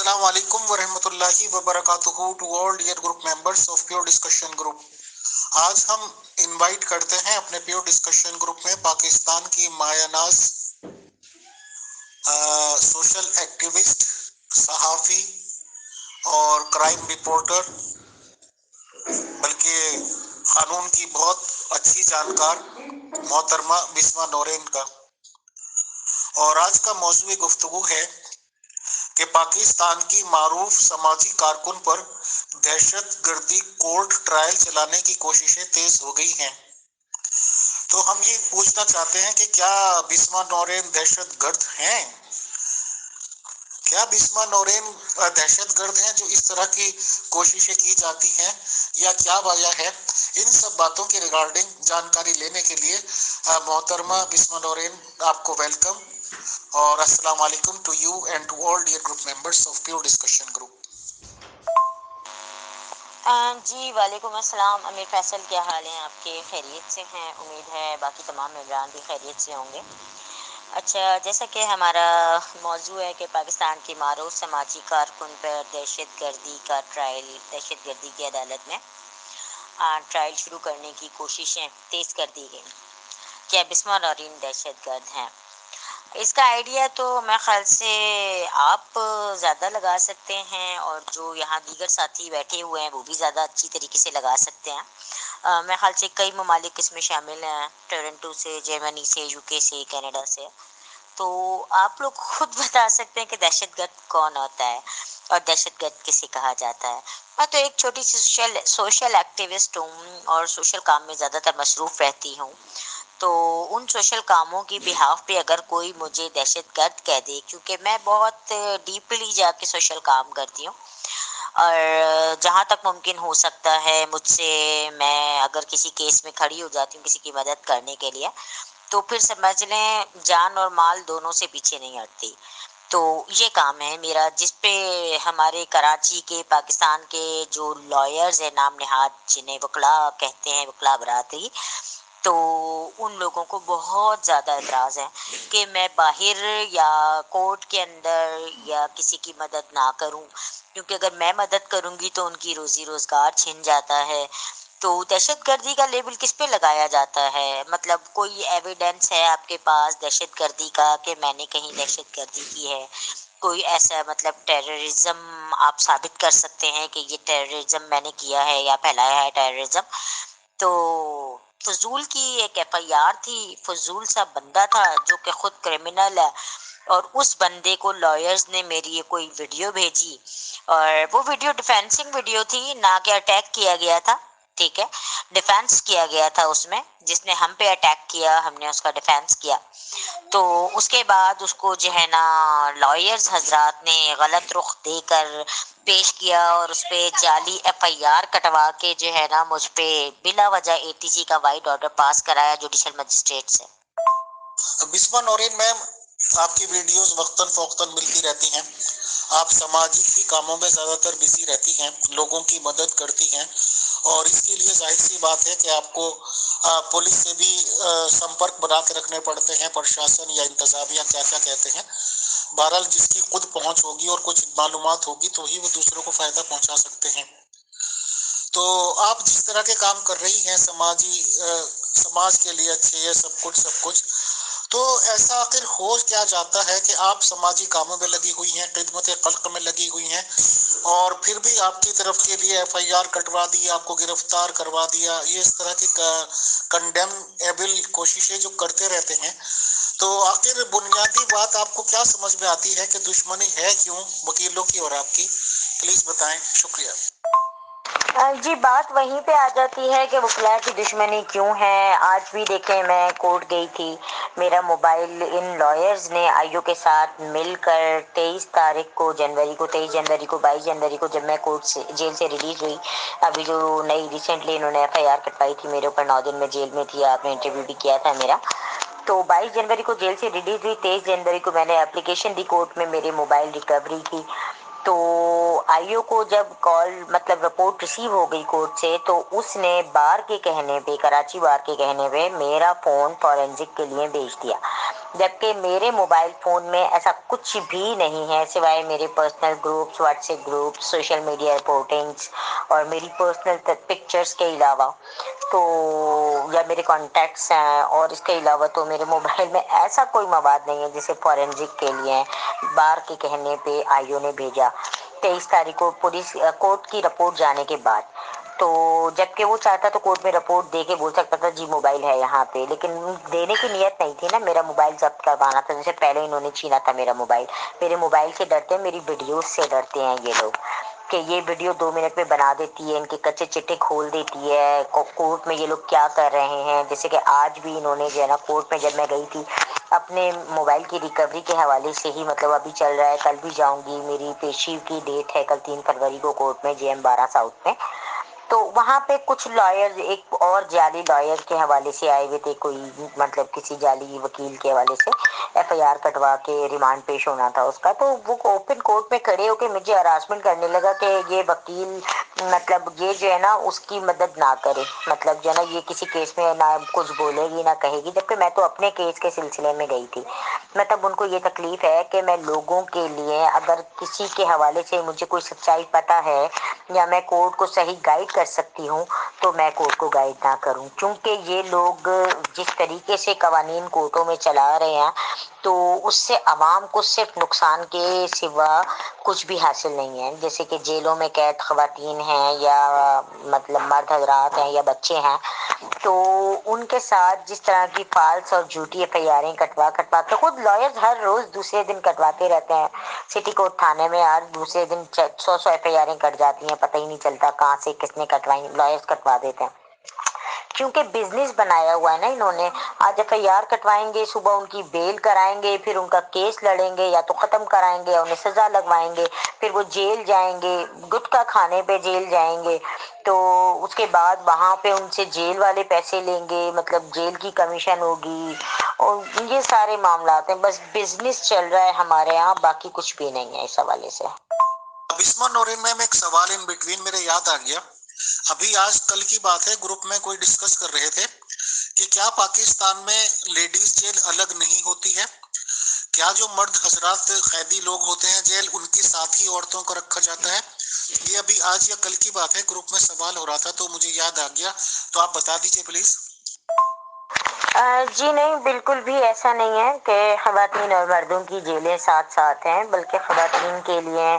Assalamu alaikum wa rahmatullahi wa barakatuhu to all dear group members of Pure Discussion Group. आज हम invite करते हैं अपने pure discussion group में पाकिस्तान की मायानाज सोशल एक्टिविस्ट, सहाफ़ी और क्राइम रिपोर्टर, बल्कि कानून की बहुत अच्छी जानकार मोहतरमा बिस्मा नोरेन का। और आज का मौजूद गुफ्तगू है कि पाकिस्तान की मारूफ समाजी कारकुन पर दहशतगर्दी कोर्ट ट्रायल चलाने की कोशिशें तेज हो गई हैं। तो हम ये पूछना चाहते हैं कि क्या बिस्मा नोरेन दहशतगर्द हैं? क्या बिस्मा नोरेन दहशतगर्द हैं जो इस तरह की कोशिशें की जाती हैं, या क्या वजह है? इन सब बातों के रिगार्डिंग जानकारी लेने के लिए मोहतरमा बिस्मा नोरेन, आपको वेलकम और अस्सलाम वालेकुम to you and to all dear group members of pure discussion group. जी वालेकुम अस्सलाम। अमीर फैसल, क्या हाल है आपके? खैरियत से हैं? उम्मीद है बाकी तमाम मेंबरान भी खैरियत से होंगे। अच्छा, जैसा कि हमारा मौजू है कि पाकिस्तान की मारूफ समाजी कारकुन पर दहशतगर्दी का ट्रायल, दहशतगर्दी की अदालत में ट्रायल शुरू करने की कोशिशें तेज़ कर दी गई। क्या बिस्मा नोरेन दहशतगर्द हैं? इसका आइडिया तो मैं ख्याल से आप ज़्यादा लगा सकते हैं, और जो यहाँ दीगर साथी बैठे हुए हैं वो भी ज़्यादा अच्छी तरीके से लगा सकते हैं। मैं ख्याल से कई ममालिक इसमें शामिल हैं, टोरंटो से, जर्मनी से, यूके से, कनाडा से। तो आप लोग खुद बता सकते हैं कि दहशतगर्द कौन होता है और दहशतगर्द किसे कहा जाता है। मैं तो एक छोटी सी सोशल एक्टिविस्ट हूँ और सोशल काम में ज़्यादातर मसरूफ़ रहती हूँ। तो उन सोशल कामों की बिहाफ पे अगर कोई मुझे दहशतगर्द कह दे, क्योंकि मैं बहुत डीपली जाके सोशल काम करती हूँ, और जहाँ तक मुमकिन हो सकता है मुझसे, मैं अगर किसी केस में खड़ी हो जाती हूँ किसी की मदद करने के लिए, तो फिर समझ लें जान और माल दोनों से पीछे नहीं हटती। तो ये काम है मेरा, जिस पे हमारे कराची के, पाकिस्तान के जो लॉयर्स हैं, नाम नहाद जिन्हें वकला कहते हैं, वकला बरादरी, तो उन लोगों को बहुत ज़्यादा एतराज़ है कि मैं बाहर या कोर्ट के अंदर या किसी की मदद ना करूं, क्योंकि अगर मैं मदद करूंगी तो उनकी रोज़ी रोज़गार छिन जाता है। तो दहशतगर्दी का लेबल किस पे लगाया जाता है? मतलब कोई एविडेंस है आपके पास दहशतगर्दी का कि मैंने कहीं दहशतगर्दी की है? कोई ऐसा मतलब टेररिज्म आप साबित कर सकते हैं कि ये टेररिज्म मैंने किया है या फैलाया है टेररिज्म? तो फजूल की एक एफआईआर थी, फजूल सा बंदा था जो कि खुद क्रिमिनल है, और उस बंदे को लॉयर्स ने मेरी ये कोई वीडियो भेजी, और वो वीडियो डिफेंसिंग वीडियो थी, ना कि अटैक किया गया था। ठीक है, डिफेंस किया गया था उसमें, जिसने हम पे अटैक किया हमने उसका डिफेंस किया। तो उसके बाद उसको जो है ना लॉयर्स हजरात ने गलत रुख देकर पेश किया, और उस पर जाली एफआईआर कटवा के जो है ना मुझ पे बिला वजह एटीसी का वाइट ऑर्डर पास कराया जुडिशल मजिस्ट्रेट से। बिस्मा नोरेन मैम, आपकी वीडियोस वक्तन फौक्तन मिलती रहती हैं। आप सामाजिक ही कामों में ज़्यादातर बिजी रहती हैं, लोगों की मदद करती हैं, और इसके लिए जाहिर सी बात है कि आपको पुलिस से भी संपर्क बना के रखने पड़ते हैं, प्रशासन या इंतजामिया क्या क्या कहते हैं। बहरहाल जिसकी खुद पहुंच होगी और कुछ मालूमात होगी तो ही वो दूसरों को फ़ायदा पहुंचा सकते हैं। तो आप जिस तरह के काम कर रही हैं समाज के लिए अच्छे है सब कुछ, तो ऐसा आखिर हो क्या जाता है कि आप समाजी कामों में लगी हुई हैं, खिदमत खल्क में लगी हुई हैं, और फिर भी आपकी तरफ के लिए एफआईआर कटवा दी, आपको गिरफ्तार करवा दिया, ये इस तरह की कंडेमेबल कोशिशें जो करते रहते हैं, तो आखिर बुनियादी बात आपको क्या समझ में आती है कि दुश्मनी है क्यों वकीलों की और आपकी? प्लीज बताएं, शुक्रिया। जी, बात वहीं पे आ जाती है कि वकला की दुश्मनी क्यों है। आज भी देखें, मैं कोर्ट गई थी, मेरा मोबाइल इन लॉयर्स ने आईओ के साथ मिलकर 23 तारीख को, जनवरी को, 23 जनवरी को, 22 जनवरी को, जब मैं कोर्ट से जेल से रिलीज हुई, अभी जो नई रिसेंटली इन्होंने एफआईआर कटवाई थी मेरे ऊपर, 9 दिन में जेल में थी, आपने इंटरव्यू भी किया था मेरा। तो 22 जनवरी को जेल से रिलीज हुई, 23 जनवरी को मैंने एप्लीकेशन दी कोर्ट में मेरी मोबाइल रिकवरी की। तो आईओ को जब कॉल मतलब रिपोर्ट रिसीव हो गई कोर्ट से, तो उसने बार के कहने पे, कराची बार के कहने पे मेरा फ़ोन फॉरेंसिक के लिए भेज दिया। جبکہ میرے موبائل فون میں ایسا کچھ بھی نہیں ہے سوائے میرے personal groups, WhatsApp groups, social media reportings اور میری پرسنل پکچرز کے علاوہ تو یا میرے کانٹیکٹس ہیں، اور اس کے علاوہ تو میرے موبائل میں ایسا کوئی مواد نہیں ہے جسے فورینزک کے لیے بار کے کہنے پہ آئیو نے بھیجا 23 تاریخ کو پولیس کورٹ کی رپورٹ جانے کے بعد، تو جبکہ وہ چاہتا تو کورٹ میں رپورٹ دے کے بول سکتا تھا جی موبائل ہے یہاں پہ، لیکن دینے کی نیت نہیں تھی نا، میرا موبائل ضبط کروانا تھا، جیسے پہلے انہوں نے چھینا تھا میرا موبائل۔ میرے موبائل سے ڈرتے ہیں، میری ویڈیوز سے ڈرتے ہیں یہ لوگ کہ یہ ویڈیو 2 منٹ میں بنا دیتی ہے، ان کے کچے چٹے کھول دیتی ہے، کورٹ میں یہ لوگ کیا کر رہے ہیں۔ جیسے کہ آج بھی انہوں نے جو ہے نا کورٹ میں جب میں گئی تھی اپنے موبائل کی ریکوری کے حوالے سے ہی، مطلب ابھی چل رہا ہے، کل بھی جاؤں گی، میری پیشی کی ڈیٹ ہے کل 3 فروری کو کورٹ میں جے ایم 12 ساؤتھ میں، تو وہاں پہ کچھ لائر ایک اور جعلی لائر کے حوالے سے آئے ہوئے تھے، کوئی مطلب کسی جعلی وکیل کے حوالے سے ایف آئی آر کٹوا کے ریمانڈ پیش ہونا تھا اس کا، تو وہ اوپن کورٹ میں کھڑے ہو کے مجھے ہراسمنٹ کرنے لگا کہ یہ وکیل مطلب یہ جو ہے نا اس کی مدد نہ کرے، مطلب جو ہے نا یہ کسی کیس میں نہ کچھ بولے گی نہ کہے گی، جبکہ میں تو اپنے کیس کے سلسلے میں گئی تھی۔ مطلب ان کو یہ تکلیف ہے کہ میں لوگوں کے لیے اگر کسی کے حوالے سے مجھے کوئی سچائی پتہ ہے یا میں کورٹ کو صحیح گائیڈ کر سکتی ہوں تو میں کورٹ کو گائیڈ نہ کروں، کیونکہ یہ لوگ جس طریقے سے قوانین کورٹوں میں چلا رہے ہیں تو اس سے عوام کو صرف نقصان کے سوا کچھ بھی حاصل نہیں ہے۔ جیسے کہ جیلوں میں قید خواتین ہیں یا مطلب مرد حضرات ہیں یا بچے ہیں، تو ان کے ساتھ جس طرح کی فالس اور جھوٹی ایف آئی آریں کٹوا کے خود لائرز ہر روز دوسرے دن کٹواتے رہتے ہیں، سٹی کورٹ تھانے میں ہر دوسرے دن 100 ایف آئی آریں کٹ جاتی ہیں، پتہ ہی نہیں چلتا کہاں سے کس نے کٹوائیں، لائرز کٹوا دیتے ہیں، کیونکہ بزنس بنایا ہوا ہے نا انہوں نے۔ آج ایف آئی آر کٹوائیں گے، صبح ان کی بیل کرائیں گے، پھر ان کا کیس لڑیں گے یا تو ختم کرائیں گے یا انہیں سزا لگوائیں گے، پھر وہ جیل جائیں گے، گٹکا کھانے پہ جیل جائیں گے، تو اس کے بعد وہاں پہ ان سے جیل والے پیسے لیں گے، مطلب جیل کی کمیشن ہوگی، اور یہ سارے معاملات ہیں، بس بزنس چل رہا ہے ہمارے یہاں، باقی کچھ بھی نہیں ہے اس حوالے سے۔ بسما نورین میم، ایک سوال ان بٹوین میرے یاد آ گیا، ابھی آج کل کی بات ہے، گروپ میں کوئی ڈسکس کر رہے تھے کہ کیا پاکستان میں لیڈیز جیل الگ نہیں ہوتی ہے؟ کیا جو مرد حضرات قیدی لوگ ہوتے ہیں جیل، ان کے ساتھ ہی عورتوں کو رکھا جاتا ہے؟ یہ ابھی آج یا کل کی بات ہے، گروپ میں سوال ہو رہا تھا تو مجھے یاد آ گیا، تو آپ بتا دیجئے پلیز۔ جی نہیں، بالکل بھی ایسا نہیں ہے کہ خواتین اور مردوں کی جیلیں ساتھ ساتھ ہیں، بلکہ خواتین کے لیے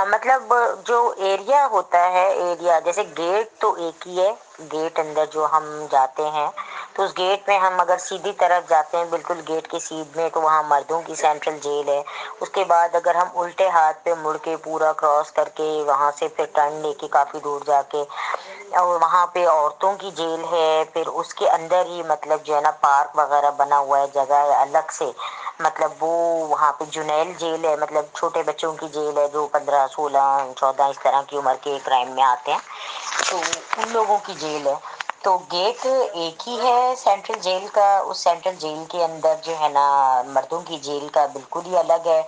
مطلب جو ایریا ہوتا ہے، ایریا جیسے گیٹ تو ایک ہی ہے، گیٹ اندر جو ہم جاتے ہیں تو اس گیٹ میں ہم اگر سیدھی طرف جاتے ہیں بالکل گیٹ کے سیدھ میں تو وہاں مردوں کی سینٹرل جیل ہے، اس کے بعد اگر ہم الٹے ہاتھ پہ مڑ کے پورا کراس کر کے وہاں سے پھر ٹرن لے کے کافی دور جا کے اور وہاں پہ عورتوں کی جیل ہے، پھر اس کے اندر ہی مطلب جو ہے نا پارک وغیرہ بنا ہوا ہے جگہ ہے الگ سے، مطلب وہ وہاں پہ جنیل جیل ہے، مطلب چھوٹے بچوں کی جیل ہے جو 15 16 14 اس طرح کی عمر کے کرائم میں آتے ہیں، تو ان لوگوں کی جیل ہے۔ تو گیٹ ایک ہی ہے سینٹرل جیل کا، اس سینٹرل جیل کے اندر جو ہے نا مردوں کی جیل کا بالکل ہی الگ ہے،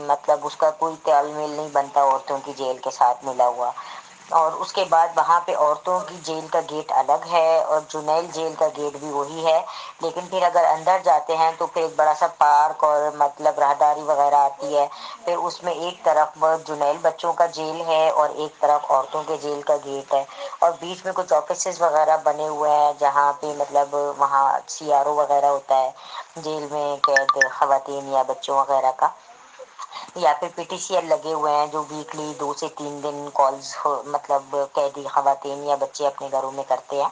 مطلب اس کا کوئی تال میل نہیں بنتا عورتوں کی جیل کے ساتھ ملا ہوا، اور اس کے بعد وہاں پہ عورتوں کی جیل کا گیٹ الگ ہے اور جنیل جیل کا گیٹ بھی وہی ہے، لیکن پھر اگر اندر جاتے ہیں تو پھر ایک بڑا سا پارک اور مطلب راہداری وغیرہ آتی ہے، پھر اس میں ایک طرف جنیل بچوں کا جیل ہے اور ایک طرف عورتوں کے جیل کا گیٹ ہے، اور بیچ میں کچھ آفیسز وغیرہ بنے ہوئے ہیں جہاں پہ مطلب وہاں سی آر او وغیرہ ہوتا ہے جیل میں قید خواتین یا بچوں وغیرہ کا، یا پھر پی ٹی سی ایل لگے ہوئے ہیں جو ویکلی 2 سے 3 دن کالز مطلب قیدی خواتین یا بچے اپنے گھروں میں کرتے ہیں،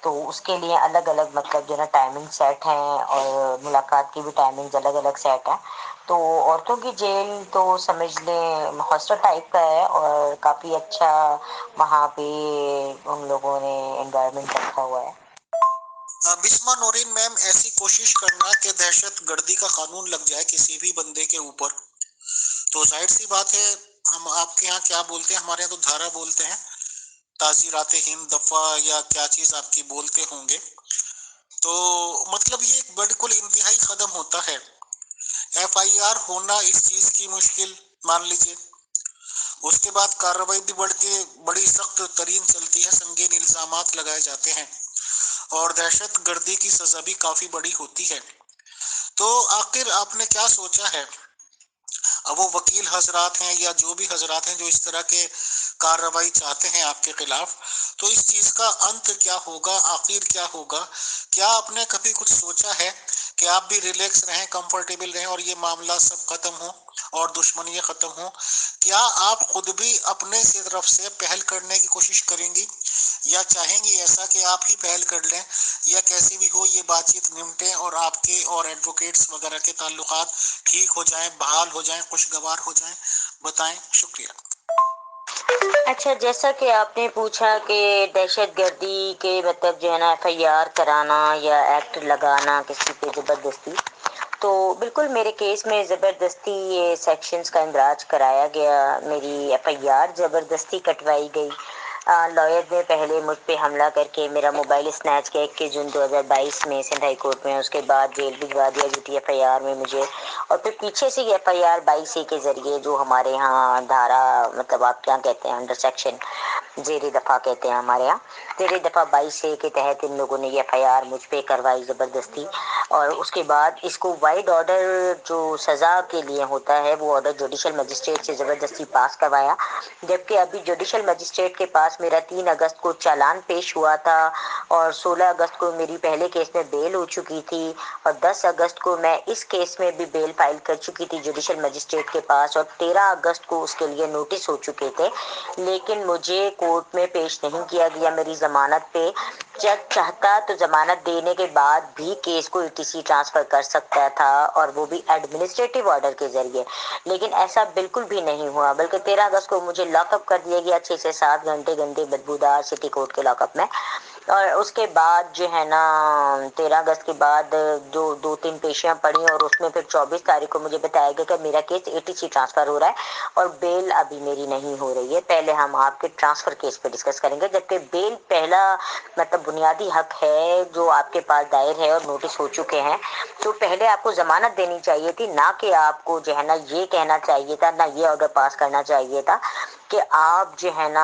تو اس کے لیے الگ الگ مطلب جو ہے نا ٹائمنگ سیٹ ہیں اور ملاقات کی بھی ٹائمنگ الگ الگ سیٹ ہیں، تو عورتوں کی جیل تو سمجھ لیں ہاسٹل ٹائپ کا ہے اور کافی اچھا وہاں پہ ان لوگوں نے انوائرمنٹ رکھا ہوا ہے۔ بسما نورین میم، ایسی کوشش کرنا کہ دہشت گردی کا قانون لگ جائے کسی بھی بندے کے اوپر، تو ظاہر سی بات ہے، ہم آپ کے یہاں کیا بولتے ہیں، ہمارے یہاں تو دھارا بولتے ہیں، تعزیرات ہند دفعہ یا کیا چیز آپ کی بولتے ہوں گے، تو مطلب یہ ایک بالکل انتہائی قدم ہوتا ہے۔ ایف آئی آر ہونا اس چیز کی مشکل مان لیجئے، اس کے بعد کارروائی بھی بڑی سخت ترین چلتی ہے، سنگین الزامات لگائے جاتے ہیں اور دہشت گردی کی سزا بھی کافی بڑی ہوتی ہے۔ تو आखिर आपने क्या सोचा है? अब वो वकील हजरात हैं या जो भी हजरात हैं जो इस तरह के कार्रवाई चाहते हैं आपके खिलाफ, तो इस चीज का अंत क्या होगा, आखिर क्या होगा? क्या आपने कभी कुछ सोचा है कि आप भी रिलैक्स रहें, कंफर्टेबल रहें और ये मामला सब खत्म हो और दुश्मनी खत्म हो? क्या आप खुद भी अपने से तरफ से पहल करने की कोशिश करेंगी या चाहेंगी ऐसा कि आप ही पहल कर लें, या कैसे भी हो ये बातचीत निपटे और आपके और एडवोकेट्स वगैरह के ताल्लुकात ठीक हो जाएं, बहाल हो जाएं, खुशगवार हो जाएं? बताएं। शुक्रिया। अच्छा, जैसा कि आपने पूछा कि दहशतगर्दी के मतलब जो है ना FIR कराना या एक्ट लगाना किसी पे ज़बरदस्ती, तो बिल्कुल मेरे केस में ज़बरदस्ती ये सेक्शंस का इंदराज कराया गया, मेरी FIR ज़बरदस्ती कटवाई गई। लॉयर ने पहले मुझ पे हमला करके मेरा मोबाइल स्नैच किया 21 जून 2022 में सिंध हाई कोर्ट में, उसके बाद जेल भिजवा दिया झूठी FIR में मुझे, और फिर पीछे से ये FIR 22A के ज़रिए जो हमारे यहाँ धारा मतलब आप क्या कहते हैं अंडर सेक्शन जेरी दफ़ा कहते हैं हमारे यहाँ, जेरी दफ़ा 22A के तहत इन लोगों ने ये FIR मुझ पे करवाई ज़बरदस्ती। और उसके बाद इसको वाइड ऑर्डर जो सज़ा के लिए होता है वो ऑर्डर जुडिशल मजिस्ट्रेट से ज़बरदस्ती पास करवाया, जबकि अभी जुडिशल मजिस्ट्रेट के पास मेरा 3 अगस्त को चालान पेश हुआ था और 16 अगस्त को मेरी पहले केस में बेल हो चुकी थी और 10 अगस्त को मैं इस केस में भी बेल फाइल कर चुकी थी जुडिशल मजिस्ट्रेट के पास और 13 अगस्त को उसके लिए नोटिस हो चुके थे, लेकिन मुझे कोर्ट में पेश नहीं किया गया मेरी जमानत पे। जज चाहता तो जमानत देने के बाद भी केस को ETC ट्रांसफर कर सकता था और वो भी एडमिनिस्ट्रेटिव ऑर्डर के जरिए, लेकिन ऐसा बिल्कुल भी नहीं हुआ, बल्कि 13 अगस्त को मुझे लॉकअप कर दिया गया 6 से 7 घंटे गंदे बदबूदार सिटी कोर्ट के लॉकअप में। और उसके बाद जो है ना 13 अगस्त के बाद जो 2-3 पेशियां पड़ी और उसमें फिर 24 तारीख को मुझे बताया गया कि मेरा केस ETC ट्रांसफर हो रहा है और बेल अभी मेरी नहीं हो रही है, पहले हम आपके ट्रांसफर केस पे डिस्कस करेंगे, जबकि बेल पहला मतलब बुनियादी हक है जो आपके पास दायर है और नोटिस हो चुके हैं, तो पहले आपको जमानत देनी चाहिए थी, ना कि आपको जो है ना ये कहना चाहिए था, ना ये ऑर्डर पास करना चाहिए था कि आप जो है ना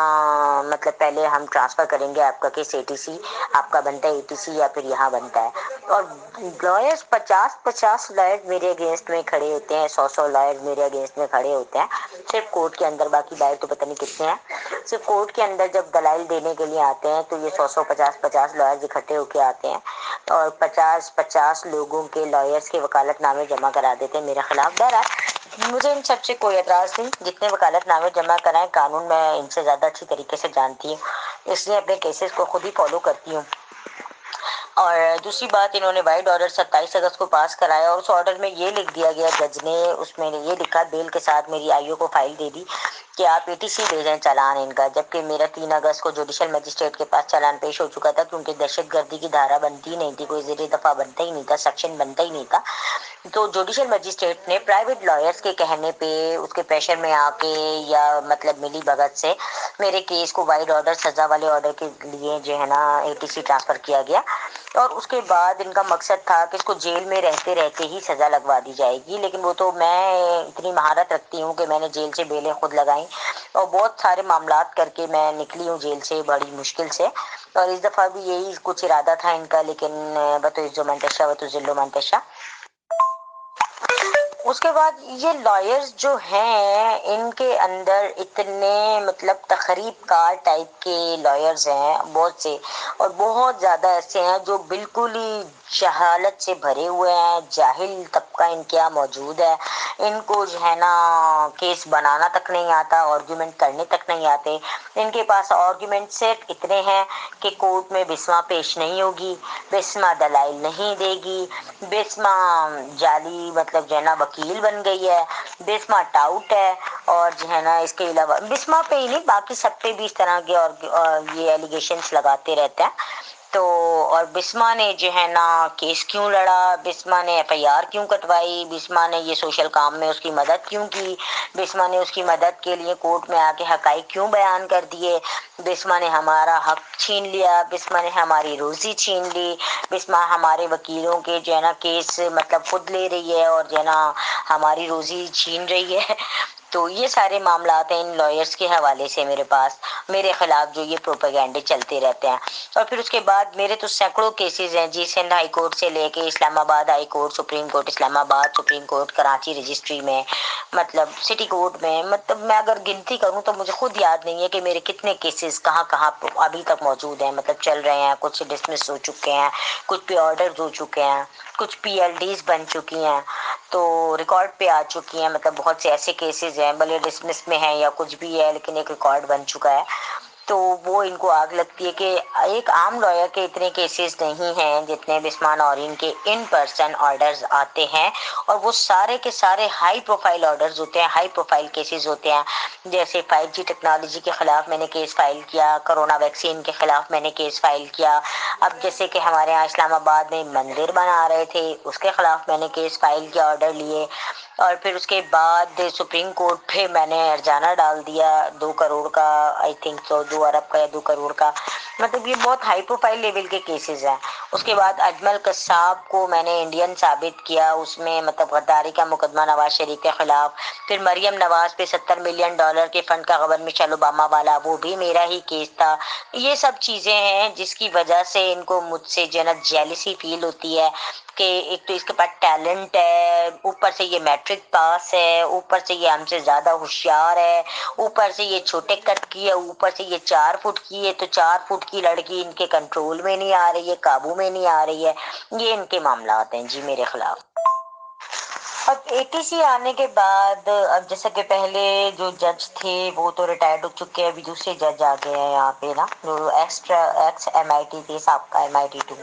मतलब पहले हम ट्रांसफर करेंगे आपका केस ETC, आपका बनता है ETC या फिर यहाँ बनता है। और लॉयर्स 50-50 लॉयर्स मेरे अगेंस्ट में खड़े होते हैं, 100 लॉयर्स मेरे अगेंस्ट में खड़े होते हैं सिर्फ कोर्ट के अंदर, बाकी बाहर तो पता नहीं कितने हैं। सिर्फ कोर्ट के अंदर जब दलाइल देने के लिए आते हैं तो ये 100 50-50 लॉयर्स इकट्ठे होके आते हैं और 50-50 लोगों के लॉयर्स के वकालतनामे जमा करा देते हैं मेरे खिलाफ। बहरहाल मुझे इन सबसे कोई एतराज़ नहीं, जितने वकालतनामे जमा कराएं कानून मैं इनसे ज़्यादा अच्छी तरीके से जानती हूँ, इसलिए अपने केसेस को खुद ही फॉलो करती हूँ। और दूसरी बात, इन्होंने वाइड ऑर्डर 27 अगस्त को पास कराया और उस ऑर्डर में ये लिख दिया गया जज ने, उसमें ये लिखा बेल के साथ मेरी IO को फाइल दे दी कि आप ETC भेजें चालान इनका, जबकि मेरा 3 अगस्त को जुडिशल मजिस्ट्रेट के पास चालान पेश हो चुका था क्योंकि दहशतगर्दी की धारा बनती नहीं थी, कोई ज़ेरे दफ़ा बनता ही नहीं था, सेक्शन बनता ही नहीं था। तो जुडिशल मजिस्ट्रेट ने प्राइवेट लॉयर्स के कहने पे उसके प्रेशर में आके या मतलब मिली भगत से मेरे केस को वाइड ऑर्डर सजा वाले ऑर्डर के लिए जो है ना ETC ट्रांसफर किया गया और उसके बाद इनका मकसद था कि इसको जेल में रहते रहते ही सजा लगवा दी जाएगी, लेकिन वो तो मैं इतनी महारत रखती हूँ कि मैंने जेल से बेलें खुद लगाई और बहुत सारे मामलात करके मैं निकली हूँ जेल से बड़ी मुश्किल से, और इस दफ़ा भी यही कुछ इरादा था इनका, लेकिन बतो इज़्ज़ो मंतशा व तो ज़िल्लो मंतशा। उसके बाद ये लॉयर्स जो हैं इनके अंदर इतने मतलब तखरीबकार टाइप के लॉयर्स हैं बहुत से, और बहुत ज़्यादा ऐसे हैं जो बिल्कुल ही जहालत से भरे हुए हैं, जाहिल तबका इनके यहाँ मौजूद है, इनको जो है ना केस बनाना तक नहीं आता, आर्ग्यूमेंट करने तक नहीं आते, इनके पास आर्ग्यूमेंट सेट इतने हैं कि कोर्ट में बिस्मा पेश नहीं होगी, बिस्मा दलाइल नहीं देगी, बिस्मा जाली मतलब जो है ना वकील बन गई है, बिस्मा टाउट है, और जो है ना इसके अलावा बिस्मा पे ही नहीं बाकी सब पे भी इस तरह के और ये एलिगेशंस लगाते रहते हैं। तो और बिस्मा ने जो है ना केस क्यों लड़ा, बिस्मा ने FIR क्यों कटवाई, बिस्मा ने ये सोशल काम में उसकी मदद क्यों की, बिस्मा ने उसकी मदद के लिए कोर्ट में आके हकाइक क्यों बयान कर दिए, बिस्मा ने हमारा हक छीन लिया, बिस्मा ने हमारी रोजी छीन ली, बिस्मा हमारे वकीलों के जो है ना केस मतलब खुद ले रही है और जो है ना हमारी रोजी छीन रही है। तो ये सारे मामलात हैं इन लॉयर्स के हवाले से मेरे पास, मेरे खिलाफ जो ये प्रोपेगेंडे चलते रहते हैं। और फिर उसके बाद मेरे तो सैकड़ों केसेस हैं जी, सिंध हाई कोर्ट से लेके Islamabad high court, supreme court Islamabad, supreme court Karachi registry में, मतलब सिटी कोर्ट में, मतलब मैं अगर गिनती करूं तो मुझे खुद याद नहीं है कि मेरे कितने केसेस कहाँ कहाँ अभी तक मौजूद हैं, मतलब चल रहे हैं। कुछ डिसमिस हो चुके हैं, कुछ पे ऑर्डर हो चुके हैं, कुछ पीएलडीज बन चुकी हैं, तो रिकॉर्ड पे आ चुकी हैं। मतलब बहुत से ऐसे केसेस हैं, भले डिसमिस में हैं या कुछ भी है, लेकिन एक रिकॉर्ड बन चुका है। तो वो इनको आग लगती है कि एक आम लॉयर के इतने केसेस नहीं हैं जितने बिस्मा नौरीन के इन पर्सन ऑर्डर्स आते हैं, और वो सारे के सारे हाई प्रोफाइल ऑर्डर्स होते हैं, हाई प्रोफाइल केसेस होते हैं। जैसे 5G टेक्नोलॉजी के खिलाफ मैंने केस फाइल किया, कोरोना वैक्सीन के खिलाफ मैंने केस फाइल किया। अब जैसे कि हमारे यहाँ इस्लामाबाद में मंदिर बना रहे थे, उसके खिलाफ मैंने केस फाइल किया, ऑर्डर लिए। और फिर उसके बाद सुप्रीम कोर्ट पे मैंने अर्जाना डाल दिया 2 करोड़ का, आई थिंक तो 2 अरब का या 2 करोड़ का। मतलब ये बहुत हाई प्रोफाइल लेवल के केसेस हैं। उसके बाद अजमल कसाब को मैंने इंडियन साबित किया, उसमें मतलब गद्दारी का मुकदमा नवाज शरीफ के खिलाफ। फिर मरियम नवाज पे $70 मिलियन के फंड का गबन मिशेल ओबामा वाला, वो भी मेरा ही केस था। ये सब चीजें हैं जिसकी वजह से इनको मुझसे जो है ना जेलिसी फील होती है कि एक तो इसके पास टैलेंट है, ऊपर से ये मैट्रिक पास है, ऊपर से ये हमसे ज्यादा होशियार है, ऊपर से ये छोटे कद की है, ऊपर से ये 4 फुट की है, तो 4 फुट की लड़की इनके कंट्रोल में नहीं आ रही है, काबू में नहीं आ रही है। ये इनके मामलात हैं जी मेरे खिलाफ। अब एटीसी आने के बाद, अब जैसा कि पहले जो जज थे वो तो रिटायर्ड हो चुके हैं, अभी दूसरे जज आ गए हैं यहाँ पे ना, जो एक्स MIT थे, सबका MIT 2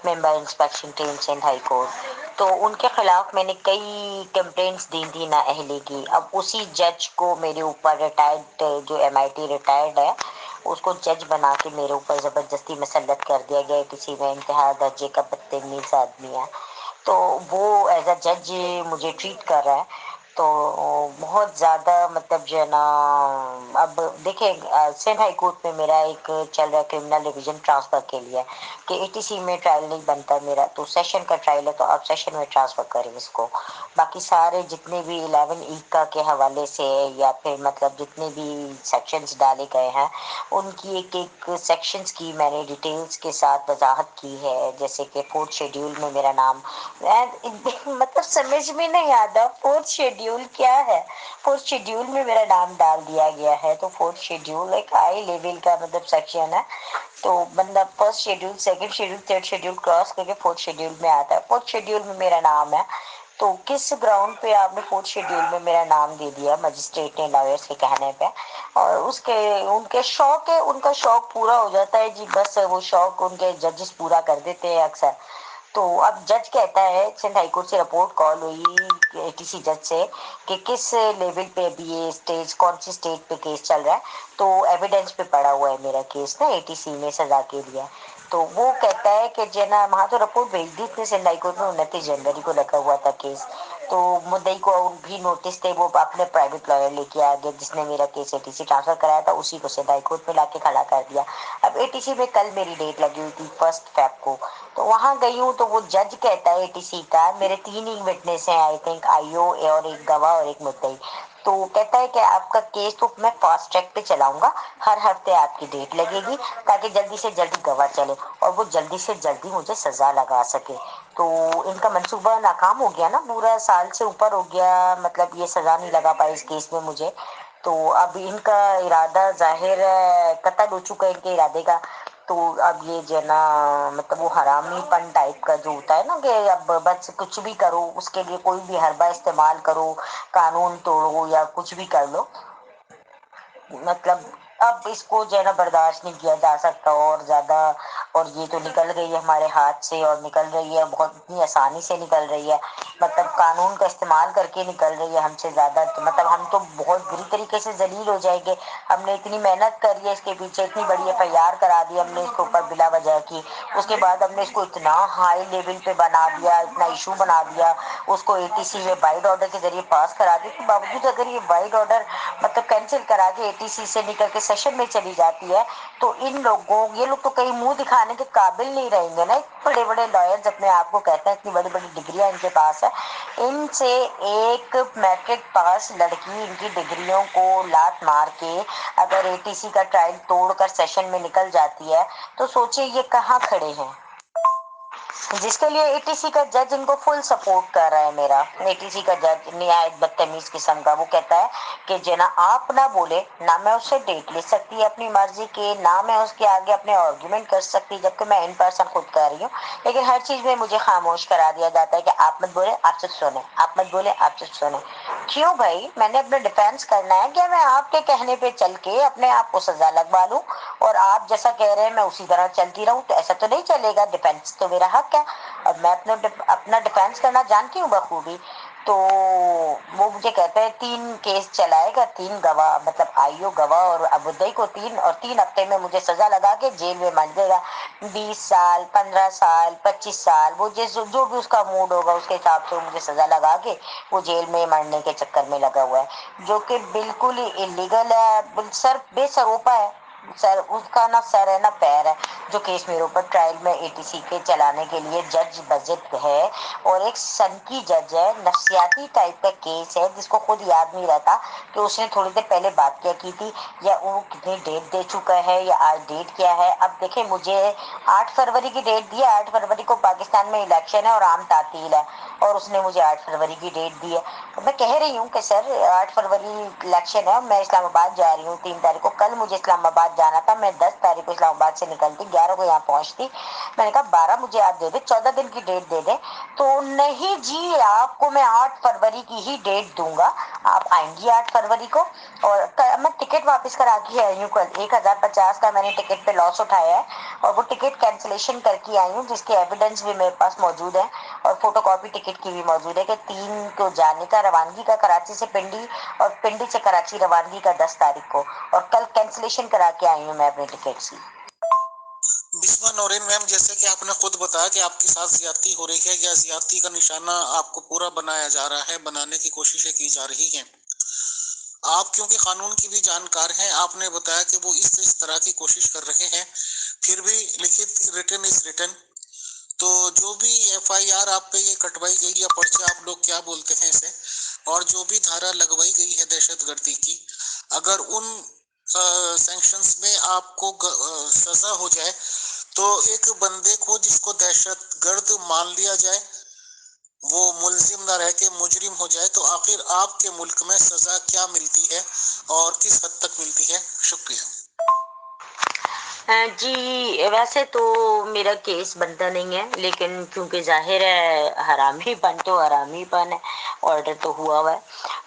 member inspection team Sindh high court, तो उनके खिलाफ मैंने कई कंप्लेंट्स दी थी नाअहली की। अब उसी जज को मेरे ऊपर रिटायर्ड, जो MIT रिटायर्ड है, उसको जज बना के मेरे ऊपर जबरदस्ती मसलत कर दिया गया। किसी में इंतहा दर्जे का बदतमीज आदमी है, तो वो एज अ जज मुझे ट्रीट कर रहा है। तो बहुत ज़्यादा मतलब जो है ना, अब देखिए सिंध हाई कोर्ट में मेरा एक चल रहा है क्रिमिनल रिवीजन ट्रांसफ़र के लिए, कि एटीसी में ट्रायल नहीं बनता मेरा, तो सेशन का ट्रायल है, तो आप सेशन में ट्रांसफ़र करें इसको। बाकी सारे जितने भी 11 का के हवाले से या फिर मतलब जितने भी सेक्शंस डाले गए हैं, उनकी एक एक सेक्शंस की मैंने डिटेल्स के साथ वजाहत की है। जैसे कि 4th शेड्यूल में मेरा नाम, मतलब समझ में नहीं आता 4th शेड्यूल क्या है। 4th शेड्यूल में मेरा नाम डाल दिया गया है, तो 4th शेड्यूल एक हाई लेवल का मतलब सेक्शन है। तो बंदा 1st schedule, 2nd schedule, 3rd schedule cross करके 4th शेड्यूल में आता है। 4th शेड्यूल में मेरा नाम है, तो किस ग्राउंड पे आपने 4th शेड्यूल में मेरा नाम दे दिया मजिस्ट्रेट ने, लॉयर्स के कहने पे। और उसके उनके शौक है, उनका शौक पूरा हो जाता है जी, बस वो शौक उनके जजेस पूरा कर देते हैं अक्सर। तो अब जज कहता है, सिंध हाईकोर्ट से रिपोर्ट कॉल हुई एटीसी जज से कि किस लेवल पे अभी ये स्टेज, कौन सी स्टेज पे केस चल रहा है। तो एविडेंस पे पड़ा हुआ है मेरा केस ना एटीसी में सजा के लिए। तो वो कहता है कि जना वहाँ तो रिपोर्ट भेज दी थी सिंध हाईकोर्ट में, 29 जनवरी को लगा हुआ था केस। तो मुद्दई को भी नोटिस थे, वो अपने प्राइवेट लॉयर लेके आ गए, जिसने मेरा केस एटीसी ट्रांसफर कराया था, उसी को सिंध हाईकोर्ट में लाके खड़ा कर दिया। अब एटीसी में कल मेरी डेट लगी हुई थी 1 फेब को, तो वहां गई हूँ, तो वो जज कहता है एटीसी का, मेरे 3 ही विटनेस हैं आई थिंक, आईओ और एक गवाह और एक मुद्दई। तो कहता है कि आपका केस तो मैं फास्ट ट्रैक पे चलाऊंगा, हर हफ्ते आपकी डेट लगेगी ताकि जल्दी से जल्दी गवाह चले और वो जल्दी से जल्दी मुझे सजा लगा सके। तो इनका मंसूबा नाकाम हो गया ना, पूरा साल से ऊपर हो गया, मतलब ये सजा नहीं लगा पाई इस केस में मुझे। तो अब इनका इरादा जाहिर है, कत्ल हो चुका है इनके इरादे का। तो अब ये जो है ना, मतलब वो हरामीपन टाइप का जो होता है ना, कि अब बस कुछ भी करो, उसके लिए कोई भी हरबा इस्तेमाल करो, कानून तोड़ो या कुछ भी कर लो, मतलब अब इसको जो है ना बर्दाश्त नहीं किया जा सकता और ज्यादा। और ये तो निकल गई है हमारे हाथ से, और निकल रही है बहुत इतनी आसानी से निकल रही है, मतलब कानून का इस्तेमाल करके निकल रही है हमसे ज्यादा। तो मतलब हम तो बहुत बुरी तरीके से जलील हो जाएंगे। हमने इतनी मेहनत करी है इसके पीछे, इतनी बड़ी FIR करा दी हमने इसके ऊपर बिला वजह की, उसके बाद हमने इसको इतना हाई लेवल पे बना दिया, इतना इशू बना दिया, उसको एटीसी में वाइड ऑर्डर के जरिए पास करा दी। के बावजूद अगर ये वाइड ऑर्डर मतलब कैंसिल करा के एटीसी से निकल के सेशन में चली जाती है तो ये लोग तो कहीं मुंह दिखाने के काबिल नहीं रहेंगे ना। बड़े बड़े लॉयर्स अपने आप को कहते हैं, इतनी बड़ी बड़ी डिग्रियां इनके पास है, इनसे एक मैट्रिक पास लड़की इनकी डिग्रियों को लात मार के अगर एटीसी का ट्रायल तोड़कर सेशन में निकल जाती है तो सोचिए ये कहाँ खड़े हैं। जिसके लिए एटीसी का जज इनको फुल सपोर्ट कर रहा है। मेरा एटीसी का जज निहायत बदतमीज किस्म का, वो कहता है कि जना आप ना बोले ना मैं उससे डेट ले सकती अपनी मर्जी के, ना मैं उसके आगे अपने आर्गुमेंट कर सकती, जबकि मैं इन पर्सन खुद कर रही हूँ, लेकिन हर चीज में मुझे खामोश करा दिया जाता है कि आप मत बोले आप सिर्फ सुने, आप मत बोले आप सिर्फ सुने। क्यों भाई, मैंने अपना डिफेंस करना है क्या? मैं आपके कहने पे चल के अपने आप को सजा लगवा लूं और आप जैसा कह रहे हैं मैं उसी तरह चलती रहूं? तो ऐसा तो नहीं चलेगा। डिफेंस तो मेरा हक है और मैं अपना डिफेंस करना जानती हूँ बखूबी। तो वो मुझे कहते हैं 3 केस चलाएगा, 3 गवाह मतलब आईओ गवाह और अबुदई को 3 हफ्ते में मुझे सजा लगा के जेल में मार देगा। 20 साल 15 साल 25 साल वो जो भी उसका मूड होगा उसके हिसाब से मुझे सजा लगा के वो जेल में मरने के चक्कर में लगा हुआ है, जो कि बिल्कुल ही इलीगल है। सर बेसरोपा है, सर उसका ना सर है ना पैर है। जो केस मेरे ऊपर ट्रायल में एटीसी के चलाने के लिए जज बजट है और एक सनकी जज है, नफसियाती टाइप का केस है जिसको खुद याद नहीं रहता कि उसने थोड़ी देर पहले बात क्या की थी या वो कितनी डेट दे चुका है या आज डेट क्या है। अब देखें मुझे 8 फरवरी की डेट दी है, 8 फरवरी को पाकिस्तान में इलेक्शन है और आम तातील है और उसने मुझे 8 फरवरी की डेट दी है। तो मैं कह रही हूँ कि सर 8 फरवरी इलेक्शन है, मैं इस्लामाबाद जा रही हूँ 3 तारीख को, कल मुझे इस्लामाबाद जाना था, मैं 10 तारीख को इस्लामाबाद से निकलती, 11 को यहाँ पहुंचती। मैंने कहा 12 मुझे आप दे दे, 14 दिन की डेट दे दे। तो नहीं जी, आपको मैं 8 फरवरी की ही डेट दूंगा, आप आएंगी 8 फरवरी को। और मैं टिकट वापस करा के आई हूँ कल, 1050 का मैंने टिकट पे लॉस उठाया है और वो टिकट कैंसिलेशन करके आई हूँ जिसके एविडेंस भी मेरे पास मौजूद है और फोटोकॉपी टिकट की भी मौजूद है कि 3 को जाने का रवानगी का कराची से पिंडी और पिंडी से कराची रवानगी का 10 तारीख को, और कल कैंसिलेशन करा के आई हूँ मैं अपने टिकट की। बिस्मा नौरीन मैम, जैसे कि आपने खुद बताया कि आपके साथ ज्यादती हो रही है या ज्यादती का निशाना आपको पूरा बनाया जा रहा है, बनाने की कोशिशें की जा रही हैं। आप क्योंकि कानून की भी जानकार हैं, आपने बताया कि वो इस तरह की कोशिश कर रहे हैं, फिर भी लिखित रिटन इज रिटन। तो जो भी एफआईआर आप पे ये कटवाई गई या पर्चा आप लोग क्या बोलते हैं इसे, और जो भी धारा लगवाई गई है दहशतगर्दी की, अगर उन सैंक्शंस में आपको सजा हो जाए तो एक बंदे को जिसको दहशतगर्द मान लिया जाए वो मुलजिम ना रह के मुजरिम हो जाए, तो आखिर आपके मुल्क में सजा क्या मिलती है और किस हद तक मिलती है? शुक्रिया। जी वैसे तो मेरा केस बनता नहीं है, लेकिन क्योंकि जाहिर है हरामीपन तो हरामीपन है, ऑर्डर तो हुआ हुआ है,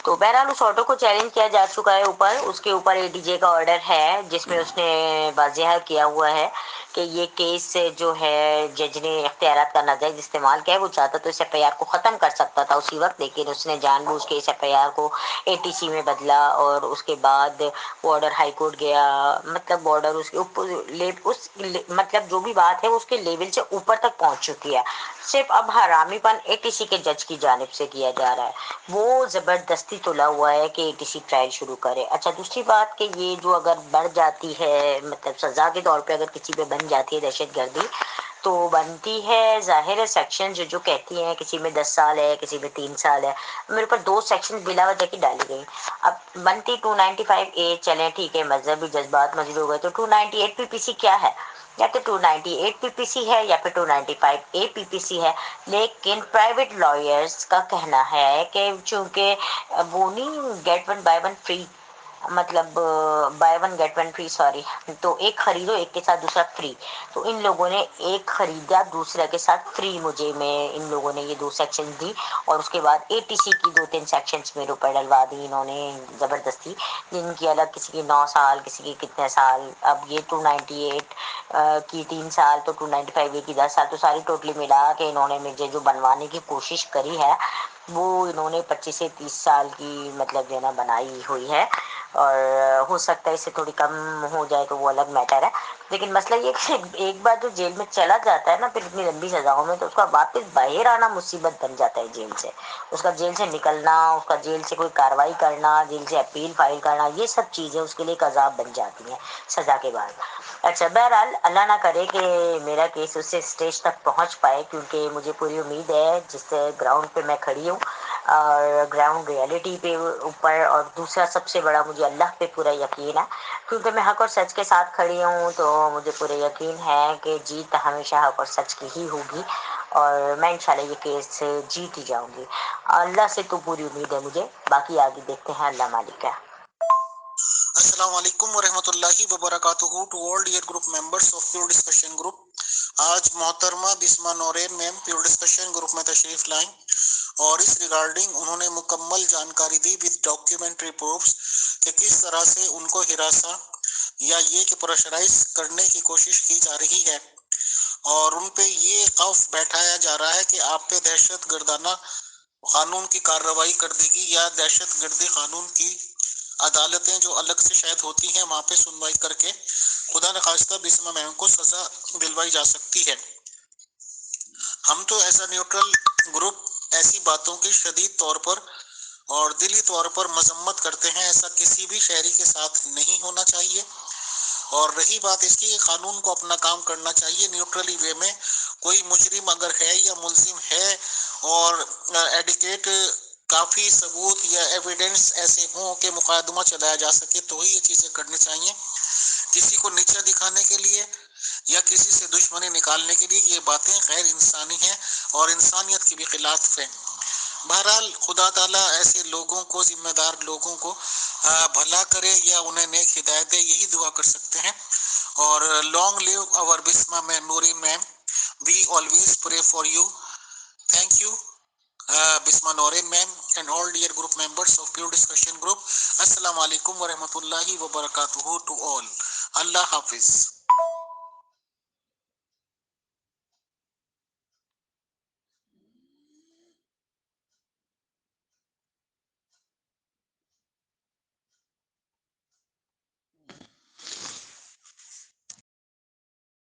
तो बहरहाल उस ऑर्डर को चैलेंज किया जा चुका है। उसके ऊपर एडीजे का ऑर्डर है जिसमें उसने वाज़ेह किया हुआ है कि ये केस जो है जज ने इख्तियारात का नाजायज इस्तेमाल किया है। वो चाहता तो इस एफआईआर को ख़त्म कर सकता था उसी वक्त, लेकिन उसने जानबूझ के इस एफआईआर को एटीसी में बदला और उसके बाद वो ऑर्डर हाई कोर्ट गया। मतलब ऑर्डर उसके ऊपर मतलब जो भी बात है उसके लेवल से ऊपर तक पहुंच चुकी है। सिर्फ अब हरामीपन एटीसी के जज की जानिब से किया जा रहा है, वो जबरदस्ती तुला हुआ है कि एटीसी ट्रायल शुरू करे। अच्छा, दूसरी बात कि ये जो अगर बढ़ जाती है, मतलब सजा के तौर पे अगर किसी पे बन जाती है दहशतगर्दी, तो बनती है जाहिर है सेक्शन जो कहती हैं किसी में 10 साल है किसी में 3 साल है। मेरे ऊपर 2 सेक्शन बिला वजह की डाली गई। अब बनती 295A, चले ठीक है, मजहबी जज्बात मौजूद हो गए तो 298 पीपीसी क्या है? या तो 298 पीपीसी है या फिर 295A पीपीसी है। लेकिन प्राइवेट लॉयर्स का कहना है कि चूंकि वो नहीं get one buy one free, मतलब buy one get one free, sorry, तो एक खरीदो एक के साथ दूसरा फ्री, तो इन लोगों ने एक खरीदा दूसरे के साथ फ्री मुझे में इन लोगों ने ये 2 सेक्शन दी और उसके बाद एटीसी की 2-3 सेक्शंस मेरे ऊपर डलवा दी इन्होंने जबरदस्ती, जिनकी अलग किसी की 9 साल किसी की कितने साल। अब ये 298 की 3 साल तो 295 की 10 साल, तो सारी टोटली मिला के इन्होंने मुझे जो बनवाने की कोशिश करी है वो इन्होंने 25 से 30 साल की मतलब जो है ना बनाई हुई है। اور ہو سکتا ہے اس سے تھوڑی کم ہو جائے تو وہ الگ میٹر ہے، لیکن مسئلہ یہ کہ ایک بار جو جیل میں چلا جاتا ہے نا پھر اتنی لمبی سزاؤں میں، تو اس کا واپس باہر آنا مصیبت بن جاتا ہے جیل سے، اس کا جیل سے نکلنا، اس کا جیل سے کوئی کارروائی کرنا، جیل سے اپیل فائل کرنا، یہ سب چیزیں اس کے لیے ایک عذاب بن جاتی ہیں سزا کے بعد۔ اچھا بہرحال اللہ نہ کرے کہ میرا کیس اس سے اسٹیج تک پہنچ پائے، کیونکہ مجھے پوری امید ہے جس سے گراؤنڈ پہ میں کھڑی ہوں اور گراؤنڈ ریئلٹی پہ اوپر، اور دوسرا سب سے بڑا مجھے اللہ پہ پورا یقین ہے، کیونکہ میں حق اور سچ کے ساتھ کھڑی ہوں، تو مجھے پورا یقین ہے کہ جیت ہمیشہ حق اور سچ کی ہی ہوگی، اور میں انشاءاللہ یہ کیس جیت ہی جاؤں گی۔ اللہ سے تو پوری امید ہے مجھے، باقی آگے دیکھتے ہیں، اللہ مالک ہے۔ السلام علیکم ورحمۃ اللہ وبرکاتہ to all dear group members of pure discussion group. آج محترمہ Bisma Noreen ma'am pure discussion group میں تشریف لائیں اور اس ریگارڈنگ انہوں نے مکمل جانکاری دی ود ڈاکیومنٹری پروفس کہ کس طرح سے ان کو ہراساں یا یہ کہ پریشرائز کرنے کی کوشش کی جا رہی ہے، اور ان پہ یہ خوف بیٹھایا جا رہا ہے کہ آپ پہ دہشت گردانہ قانون کی کارروائی کر دے گی، یا دہشت گردی قانون کی عدالتیں جو الگ سے شاید ہوتی ہیں وہاں پہ سنوائی کر کے خدا نخواستہ بسمہ میم کو سزا دلوائی جا سکتی ہے۔ ہم تو ایسا نیوٹرل گروپ ایسی باتوں کی شدید طور پر اور دلی طور پر مذمت کرتے ہیں، ایسا کسی بھی شہری کے ساتھ نہیں ہونا چاہیے۔ اور رہی بات اس کی کہ قانون کو اپنا کام کرنا چاہیے نیوٹرلی وے میں، کوئی مجرم اگر ہے یا ملزم ہے اور ایڈیکیٹ کافی ثبوت یا ایویڈنس ایسے ہوں کہ مقدمہ چلایا جا سکے تو ہی یہ چیزیں کرنی چاہیے۔ کسی کو نیچا دکھانے کے لیے یا کسی سے دشمنی نکالنے کے لیے یہ باتیں غیر انسانی ہیں اور انسانیت کے بھی خلاف ہیں۔ بہرحال خدا تعالیٰ ایسے لوگوں کو، ذمہ دار لوگوں کو بھلا کرے یا انہیں نیک ہدایت دے، یہی دعا کر سکتے ہیں۔ اور لانگ لیو اور Bisma ma'am Noreen ma'am, we always pray for you. Thank you Bisma Noreen ma'am and all dear group members of pure discussion group. السلام علیکم ورحمۃ اللہ وبرکاتہ ٹو آل۔ اللہ حافظ۔